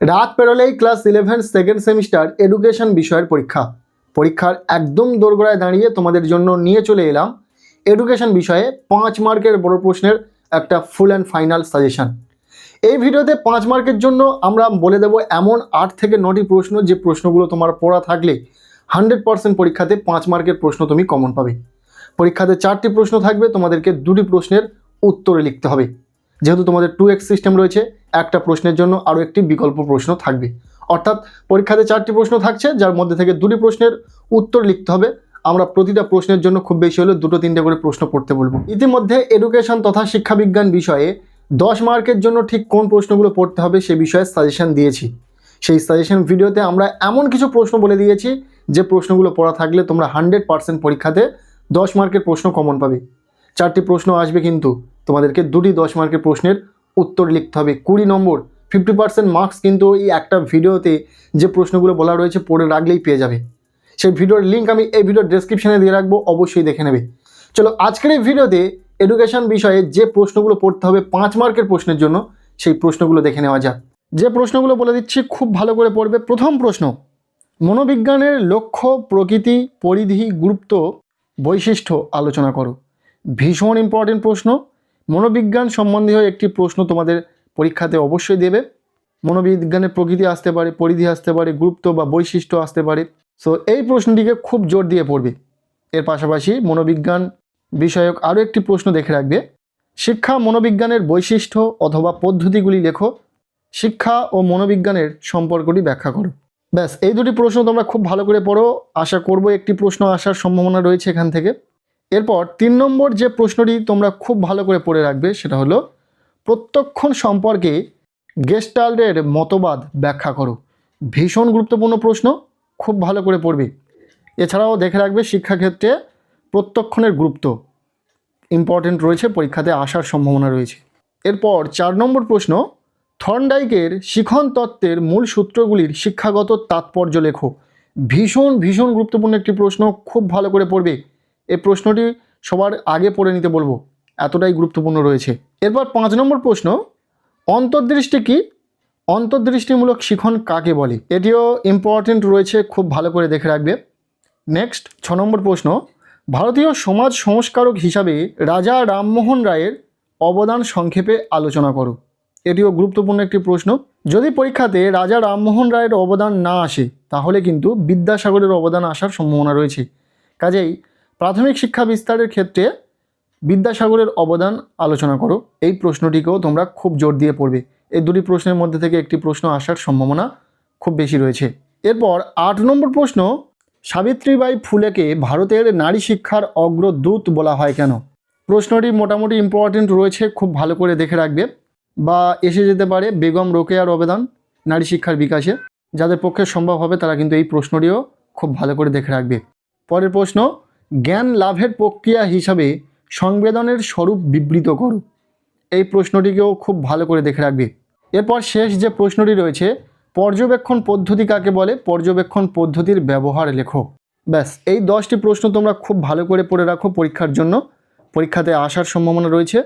রাত পেরোলেই class 11 second semester education বিষয়ের পরীক্ষার একদম দোরগোড়ায় দাঁড়িয়ে তোমাদের জন্য নিয়ে চলে এলাম এডুকেশন বিষয়ে 5 মার্কের বড় প্রশ্নের একটা ফুল অ্যান্ড ফাইনাল সাজেশন। এই ভিডিওতে 5 মার্কের জন্য আমরা বলে দেব এমন 8 থেকে 9টি প্রশ্ন, যে প্রশ্নগুলো তোমার পড়া থাকলে 100% পরীক্ষাতে 5 মার্কের প্রশ্ন তুমি কমন পাবে। পরীক্ষাতে 4টি প্রশ্ন থাকবে, তোমাদেরকে 2টি প্রশ্নের উত্তরে লিখতে হবে। যেহেতু তোমাদের 2x সিস্টেম রয়েছে, একটা প্রশ্নের জন্য আরও একটি বিকল্প প্রশ্ন থাকবে। অর্থাৎ পরীক্ষাতে 4টি প্রশ্ন থাকছে, যার মধ্যে থেকে 2টি প্রশ্নের উত্তর লিখতে হবে। আমরা প্রতিটা প্রশ্নের জন্য খুব বেশি হলে 2-3টে করে প্রশ্ন পড়তে বলবো। ইতিমধ্যে এডুকেশন তথা শিক্ষাবিজ্ঞান বিষয়ে 10 মার্কের জন্য ঠিক কোন প্রশ্নগুলো পড়তে হবে সে বিষয়ে সাজেশন দিয়েছি। সেই সাজেশন ভিডিওতে আমরা এমন কিছু প্রশ্ন বলে দিয়েছি যে প্রশ্নগুলো পড়া থাকলে তোমরা 100% পরীক্ষাতে 10 মার্কের প্রশ্ন কমন পাবে। 4টি প্রশ্ন আসবে, কিন্তু তোমাদেরকে 2টি 10 মার্কের প্রশ্নের উত্তর লিখতে হবে। 20 নম্বর 50% মার্কস কিন্তু এই একটা ভিডিওতে যে প্রশ্নগুলো বলা রয়েছে পড়ে রাখলেই পেয়ে যাবে। সেই ভিডিওর লিঙ্ক আমি এই ভিডিওর ডেসক্রিপশনে দিয়ে রাখবো, অবশ্যই দেখে নেবে। চলো আজকের এই ভিডিওতে এডুকেশন বিষয়ে যে প্রশ্নগুলো পড়তে হবে 5 মার্কের প্রশ্নের জন্য, সেই প্রশ্নগুলো দেখে নেওয়া যাক। যে প্রশ্নগুলো বলে দিচ্ছি খুব ভালো করে পড়বে। প্রথম প্রশ্ন, মনোবিজ্ঞানের লক্ষ্য, প্রকৃতি, পরিধি, গুরুত্ব, বৈশিষ্ট্য আলোচনা করো। ভীষণ ইম্পর্টেন্ট প্রশ্ন। মনোবিজ্ঞান সম্বন্ধীয় একটি প্রশ্ন তোমাদের পরীক্ষাতে অবশ্যই দেবে। মনোবিজ্ঞানের প্রকৃতি আসতে পারে, পরিধি আসতে পারে, গুরুত্ব বা বৈশিষ্ট্য আসতে পারে। সো এই প্রশ্নটিকে খুব জোর দিয়ে পড়বে। এর পাশাপাশি মনোবিজ্ঞান বিষয়ক আরও একটি প্রশ্ন দেখে রাখবে। শিক্ষা মনোবিজ্ঞানের বৈশিষ্ট্য অথবা পদ্ধতিগুলি লেখো। শিক্ষা ও মনোবিজ্ঞানের সম্পর্কটি ব্যাখ্যা করো। ব্যাস, এই 2টি প্রশ্ন তোমরা খুব ভালো করে পড়ো। আশা করব একটি প্রশ্ন আসার সম্ভাবনা রয়েছে এখান থেকে। এরপর 3 নম্বর যে প্রশ্নটি তোমরা খুব ভালো করে পড়ে রাখবে সেটা হলো প্রত্যক্ষণ সম্পর্কে গেস্টাল্টের মতবাদ ব্যাখ্যা করো। ভীষণ গুরুত্বপূর্ণ প্রশ্ন, খুব ভালো করে পড়বে। এছাড়াও দেখে রাখবে শিক্ষাক্ষেত্রে প্রত্যক্ষণের গুরুত্ব ইম্পর্টেন্ট রয়েছে, পরীক্ষাতে আসার সম্ভাবনা রয়েছে। এরপর 4 নম্বর প্রশ্ন, থর্নডাইকের শিখন তত্ত্বের মূল সূত্রগুলির শিক্ষাগত তাৎপর্য লেখো। ভীষণ গুরুত্বপূর্ণ একটি প্রশ্ন, খুব ভালো করে পড়বে। এই প্রশ্নটি সবার আগে পড়ে নিতে বলবো, এতটাই গুরুত্বপূর্ণ রয়েছে। এরপর 5 নম্বর প্রশ্ন, অন্তর্দৃষ্টি কি? অন্তর্দৃষ্টিমূলক শিখন কাকে বলে? এটিও ইম্পর্টেন্ট রয়েছে, খুব ভালো করে দেখে রাখবে। নেক্সট 6 নম্বর প্রশ্ন, ভারতীয় সমাজ সংস্কারক হিসাবে রাজা রামমোহন রায়ের অবদান সংক্ষেপে আলোচনা করো। এটিও গুরুত্বপূর্ণ একটি প্রশ্ন। যদি পরীক্ষাতে রাজা রামমোহন রায়ের অবদান না আসে, তাহলে কিন্তু বিদ্যাসাগরের অবদান আসার সম্ভাবনা রয়েছে। কাজেই প্রাথমিক শিক্ষা বিস্তারের ক্ষেত্রে বিদ্যাসাগরের অবদান আলোচনা করো। এই প্রশ্নটিকেও তোমরা খুব জোর দিয়ে পড়বে। এই 2টি প্রশ্নের মধ্যে থেকে একটি প্রশ্ন আসার সম্ভাবনা খুব বেশি রয়েছে। এরপর 8 নম্বর প্রশ্ন, সাবিত্রীবাই ফুলেকে ভারতের নারী শিক্ষার অগ্রদূত বলা হয় কেন? প্রশ্নটি মোটামুটি ইম্পর্টেন্ট রয়েছে, খুব ভালো করে দেখে রাখবে। বা এসে যেতে পারে বেগম রোকেয়ার অবদান নারী শিক্ষার বিকাশে। যাদের পক্ষে সম্ভব হবে তারা কিন্তু এই প্রশ্নটিও খুব ভালো করে দেখে রাখবে। পরের প্রশ্ন, জ্ঞান লাভের প্রক্রিয়া হিসাবে সংবেদনের স্বরূপ বিবৃত করো। এই প্রশ্নটিকেও খুব ভালো করে দেখে রাখবে। এরপর শেষ যে প্রশ্নটি রয়েছে, পর্যবেক্ষণ পদ্ধতি কাকে বলে? পর্যবেক্ষণ পদ্ধতির ব্যবহার লেখো। ব্যাস, এই 10টি প্রশ্ন তোমরা খুব ভালো করে পড়ে রাখো পরীক্ষার জন্য, পরীক্ষাতে আসার সম্ভাবনা রয়েছে।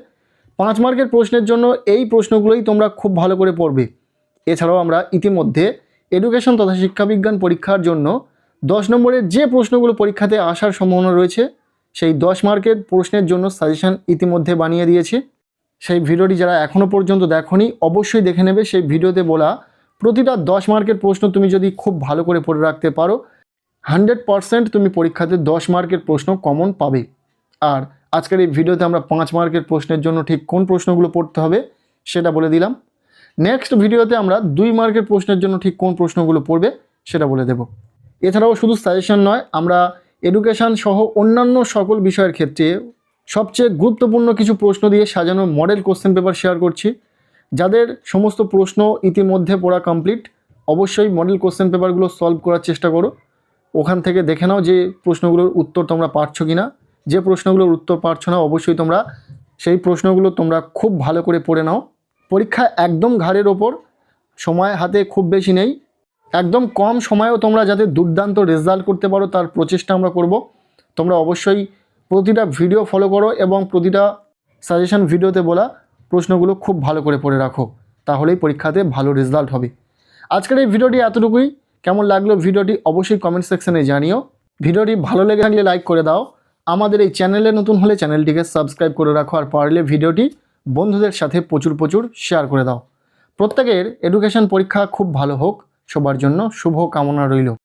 5 মার্কের প্রশ্নের জন্য এই প্রশ্নগুলোই তোমরা খুব ভালো করে পড়বে। এছাড়াও আমরা ইতিমধ্যে এডুকেশন তথা শিক্ষাবিজ্ঞান পরীক্ষার জন্য 10 নম্বরের যে প্রশ্নগুলো পরীক্ষাতে আসার সম্ভাবনা রয়েছে সেই 10 মার্কের প্রশ্নের জন্য সাজেশন ইতিমধ্যে বানিয়ে দিয়েছি। সেই ভিডিওটি যারা এখনও পর্যন্ত দেখোনি অবশ্যই দেখে নেবে। সেই ভিডিওতে বলা প্রতিটা 10 মার্কের প্রশ্ন তুমি যদি খুব ভালো করে পড়ে রাখতে পারো, 100% তুমি পরীক্ষাতে 10 মার্কের প্রশ্ন কমন পাবে। আর আজকের এই ভিডিওতে আমরা 5 মার্কের প্রশ্নের জন্য ঠিক কোন প্রশ্নগুলো পড়তে হবে সেটা বলে দিলাম। নেক্সট ভিডিওতে আমরা 2 মার্কের প্রশ্নের জন্য ঠিক কোন প্রশ্নগুলো পড়বে সেটা বলে দেব। এছাড়াও শুধু সাজেশন নয়, আমরা এডুকেশান সহ অন্যান্য সকল বিষয়ের ক্ষেত্রে সবচেয়ে গুরুত্বপূর্ণ কিছু প্রশ্ন দিয়ে সাজানো মডেল কোশ্চেন পেপার শেয়ার করছি। যাদের সমস্ত প্রশ্ন ইতিমধ্যে পড়া কমপ্লিট, অবশ্যই মডেল কোশ্চেন পেপারগুলো সলভ করার চেষ্টা করো। ওখান থেকে দেখে নাও যে প্রশ্নগুলোর উত্তর তোমরা পারছো কি না। যে প্রশ্নগুলোর উত্তর পারছো না অবশ্যই তোমরা সেই প্রশ্নগুলো তোমরা খুব ভালো করে পড়ে নাও। পরীক্ষা একদম ঘাড়ের ওপর, সময় হাতে খুব বেশি নেই। একদম কম সময়েও তোমরা যাতে দুর্দান্ত রেজাল্ট করতে পারো তার প্রচেষ্টা আমরা করব। তোমরা অবশ্যই প্রতিটা ভিডিও ফলো করো এবং প্রতিটা সাজেশন ভিডিওতে বলা প্রশ্নগুলো খুব ভালো করে পড়ে রাখো, তাহলেই পরীক্ষাতে ভালো রেজাল্ট হবে। আজকের এই ভিডিওটি এতটুকুই। কেমন লাগলো ভিডিওটি অবশ্যই কমেন্ট সেকশনে জানিও। ভিডিওটি ভালো লেগে থাকলে লাইক করে দাও। আমাদের এই চ্যানেলে নতুন হলে চ্যানেলটিকে সাবস্ক্রাইব করে রাখো, আর পারলে ভিডিওটি বন্ধুদের সাথে প্রচুর শেয়ার করে দাও। প্রত্যেকের এডুকেশন পরীক্ষা খুব ভালো হোক, সবার জন্য শুভ কামনা রইল।